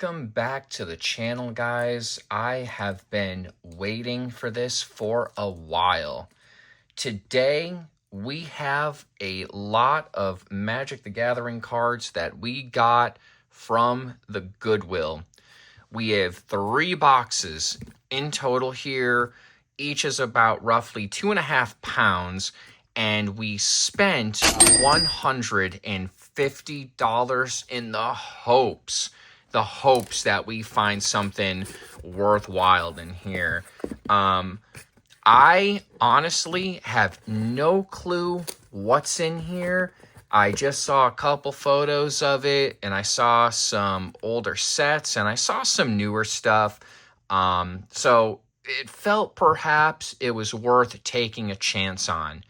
Welcome back to the channel, guys. I have been waiting for this for a while. Today, we have a lot of Magic the Gathering cards that we got from the Goodwill. We have 3 boxes in total here. Each is about roughly 2.5 pounds, and we spent $150 in the hopes that we find something worthwhile in here. I honestly have no clue what's in here. I just saw a couple photos of it, and I saw some older sets, and I saw some newer stuff. So it felt perhaps it was worth taking a chance on.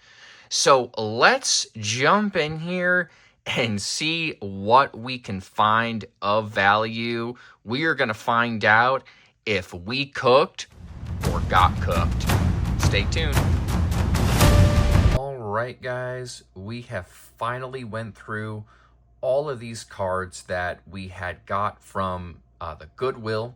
So let's jump in here and see what we can find of value. We are going to find out if we cooked or got cooked. Stay tuned. All right, guys, we have finally went through all of these cards that we had got from the Goodwill.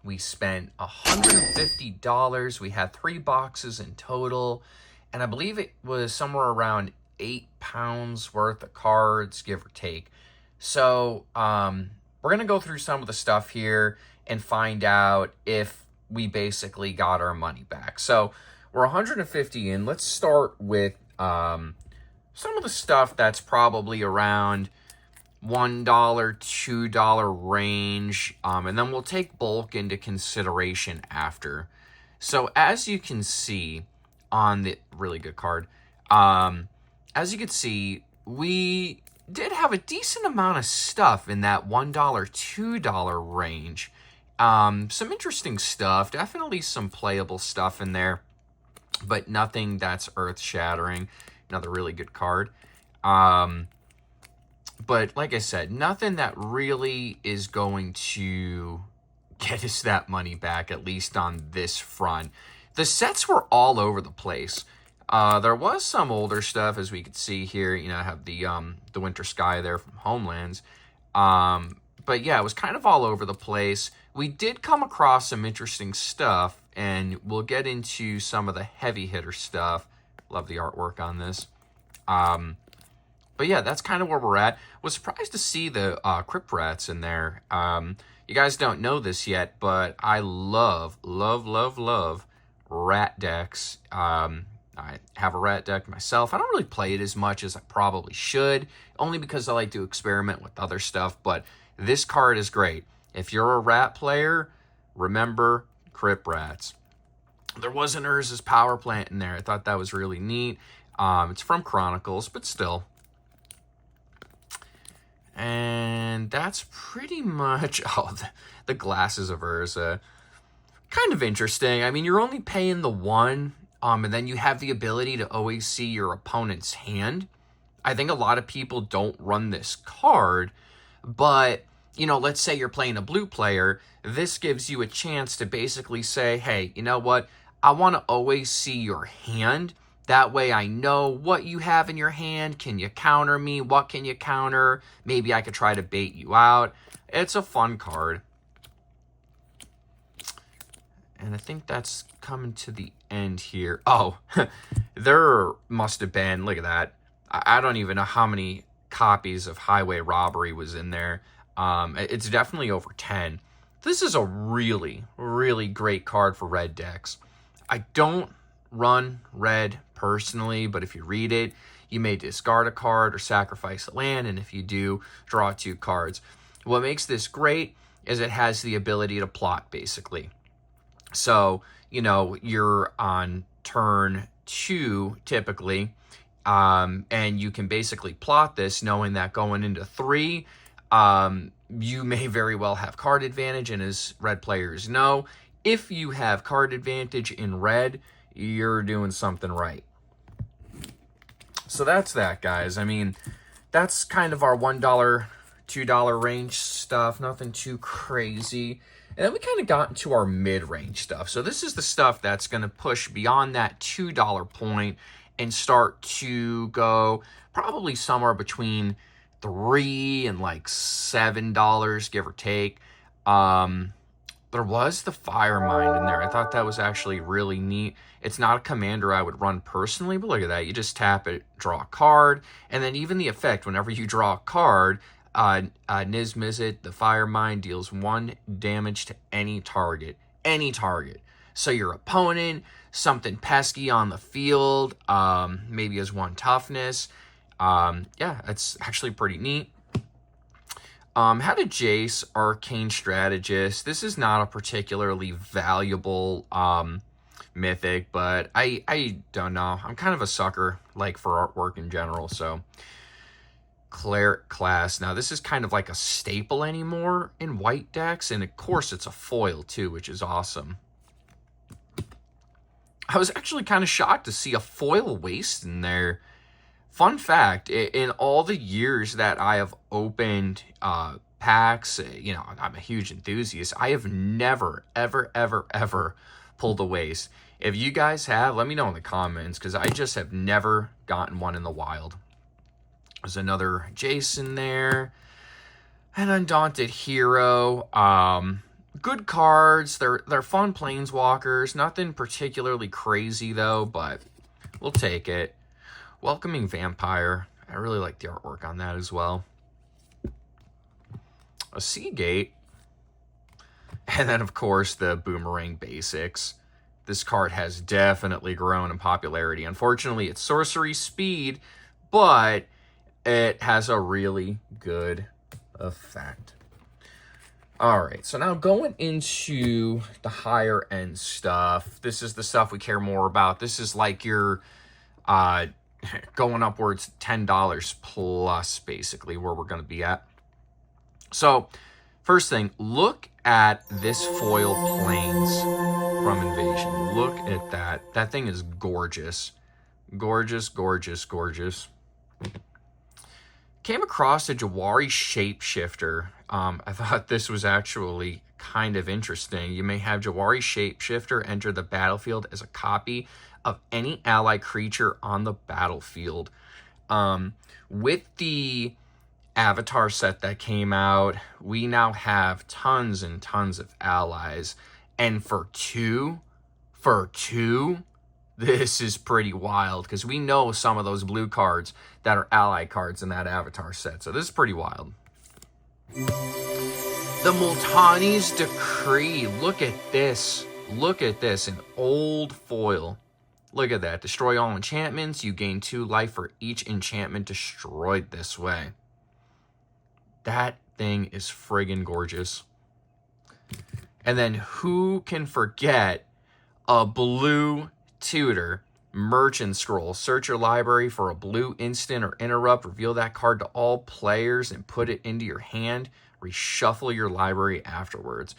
We spent $150. We had 3 boxes in total, and I believe it was somewhere around 8 pounds worth of cards, give or take. So we're going to go through some of the stuff here and find out if we basically got our money back. So we're 150 in. Let's start with some of the stuff that's probably around $1, $2 range, and then we'll take bulk into consideration after. So as you can see on the really good card, as you can see, we did have a decent amount of stuff in that $1, $2 range. Some interesting stuff, definitely some playable stuff in there, but nothing that's earth-shattering. Another really good card. But like I said, nothing that really is going to get us that money back, at least on this front. The sets were all over the place. There was some older stuff, as we could see here. You know, I have the Winter Sky there from Homelands. But yeah, it was kind of all over the place. We did come across some interesting stuff, and we'll get into some of the heavy hitter stuff. Love the artwork on this. But yeah, that's kind of where we're at. Was surprised to see the Crypt Rats in there. You guys don't know this yet, but I love rat decks. I have a rat deck myself. I don't really play it as much as I probably should, only because I like to experiment with other stuff, but this card is great. If you're a rat player, remember Crypt Rats. There was an Urza's Power Plant in there. I thought that was really neat. It's from Chronicles, but still. And that's pretty much the Glasses of Urza. Kind of interesting. I mean, you're only paying the 1, and then you have the ability to always see your opponent's hand. I think a lot of people don't run this card, but, you know, let's say you're playing a blue player. This gives you a chance to basically say, hey, you know what? I want to always see your hand. That way I know what you have in your hand. Can you counter me? What can you counter? Maybe I could try to bait you out. It's a fun card. And I think that's coming to the end here. Oh, there must have been, look at that. I don't even know how many copies of Highway Robbery was in there. It's definitely over 10. This is a really, really great card for red decks. I don't run red personally, but if you read it, you may discard a card or sacrifice a land, and if you do, draw 2 cards. What makes this great is it has the ability to plot, basically. So, you know, you're on turn 2, typically, and you can basically plot this knowing that going into 3, you may very well have card advantage, and as red players know, if you have card advantage in red, you're doing something right. So that's that, guys. I mean, that's kind of our $1, $2 range stuff. Nothing too crazy. And then we kind of got into our mid-range stuff. So this is the stuff that's going to push beyond that $2 point and start to go probably somewhere between $3 and like $7, give or take. There was the Fire Mind in there. I thought that was actually really neat. It's not a commander I would run personally, but look at that. You just tap it, draw a card, and then even the effect, whenever you draw a card, Niz Mizzet, the Fire Mind, deals 1 damage to any target. Any target. So your opponent, something pesky on the field, maybe has 1 toughness. Yeah, it's actually pretty neat. Had a Jace, Arcane Strategist. This is not a particularly valuable mythic, but I don't know. I'm kind of a sucker, like, for artwork in general, so. Cleric class. Now, this is kind of like a staple anymore in white decks, and of course, it's a foil, too, which is awesome. I was actually kind of shocked to see a foil waste in there. Fun fact, in all the years that I have opened packs, you know, I'm a huge enthusiast. I have never, ever, ever, ever pulled a waste. If you guys have, let me know in the comments, because I just have never gotten one in the wild. There's another Jason there. An Undaunted Hero. Good cards. They're fun planeswalkers. Nothing particularly crazy, though, but we'll take it. Welcoming Vampire. I really like the artwork on that as well. A Seagate. And then, of course, the Boomerang Basics. This card has definitely grown in popularity. Unfortunately, it's sorcery speed, but it has a really good effect. All right, so now going into the higher end stuff. This is the stuff we care more about. This is like your going upwards $10 plus, basically, where we're going to be at. So, first thing, look at this foil Plains from Invasion. Look at that. That thing is gorgeous. Gorgeous, gorgeous, gorgeous. Came across a Jawari Shapeshifter. I thought this was actually kind of interesting. You may have Jawari Shapeshifter enter the battlefield as a copy of any ally creature on the battlefield. With the Avatar set that came out, we now have tons and tons of allies. And for two, this is pretty wild, because we know some of those blue cards that are ally cards in that Avatar set. So this is pretty wild. The Multani's Decree. Look at this. Look at this. An old foil. Look at that. Destroy all enchantments. You gain 2 life for each enchantment destroyed this way. That thing is friggin' gorgeous. And then who can forget a blue tutor merchant scroll? Search your library for a blue instant or interrupt. Reveal that card to all players and put it into your hand. Reshuffle your library afterwards.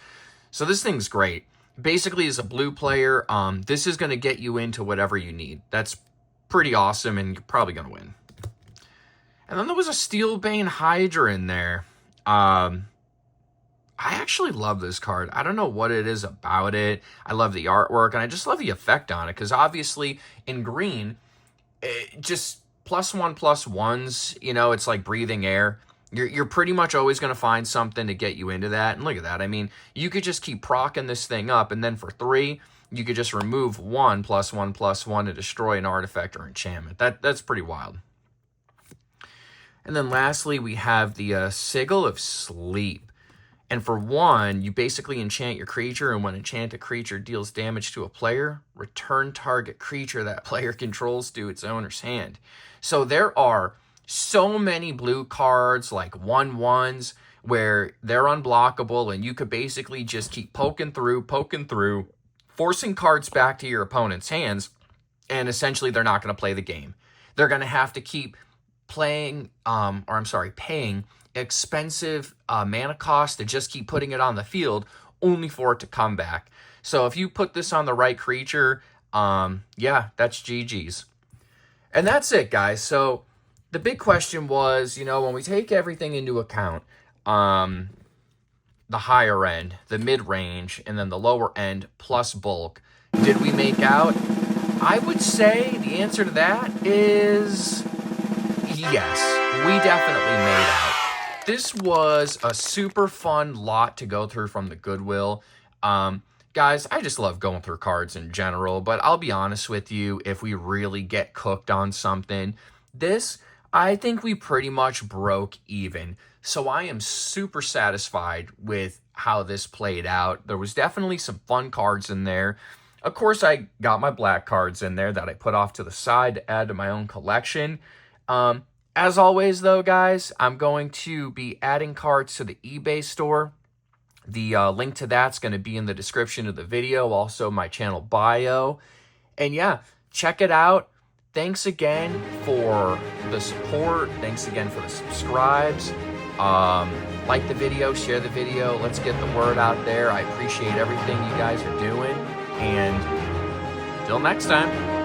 So this thing's great. Basically, as a blue player, this is going to get you into whatever you need. That's pretty awesome, and you're probably going to win. And then there was a Steelbane Hydra in there. I actually love this card. I don't know what it is about it. I love the artwork, and I just love the effect on it, because obviously in green, it just +1/+1s, you know, it's like breathing air. You're pretty much always going to find something to get you into that. And look at that. I mean, you could just keep procking this thing up, and then for 3, you could just remove 1 +1/+1 to destroy an artifact or enchantment. That's pretty wild. And then lastly, we have the Sigil of Sleep. And for 1, you basically enchant your creature, and when enchanted creature deals damage to a player, return target creature that player controls to its owner's hand. So there are so many blue cards, like 1/1s, where they're unblockable, and you could basically just keep poking through, forcing cards back to your opponent's hands, and essentially they're not going to play the game. They're going to have to keep paying expensive mana cost to just keep putting it on the field, only for it to come back. So if you put this on the right creature, yeah, that's GG's. And that's it, guys. So the big question was, you know, when we take everything into account, the higher end, the mid-range, and then the lower end plus bulk, did we make out? I would say the answer to that is yes. We definitely made out. this was a super fun lot to go through from the Goodwill. Guys, I just love going through cards in general, but I'll be honest with you, if we really get cooked on something, this, I think we pretty much broke even. So I am super satisfied with how this played out. There was definitely some fun cards in there. Of course, I got my black cards in there that I put off to the side to add to my own collection. As always, though, guys, I'm going to be adding cards to the eBay store. The link to that's going to be in the description of the video, also my channel bio. And yeah, check it out. Thanks again for the support. Thanks again for the subscribes. Like the video, share the video. Let's get the word out there. I appreciate everything you guys are doing. And until next time.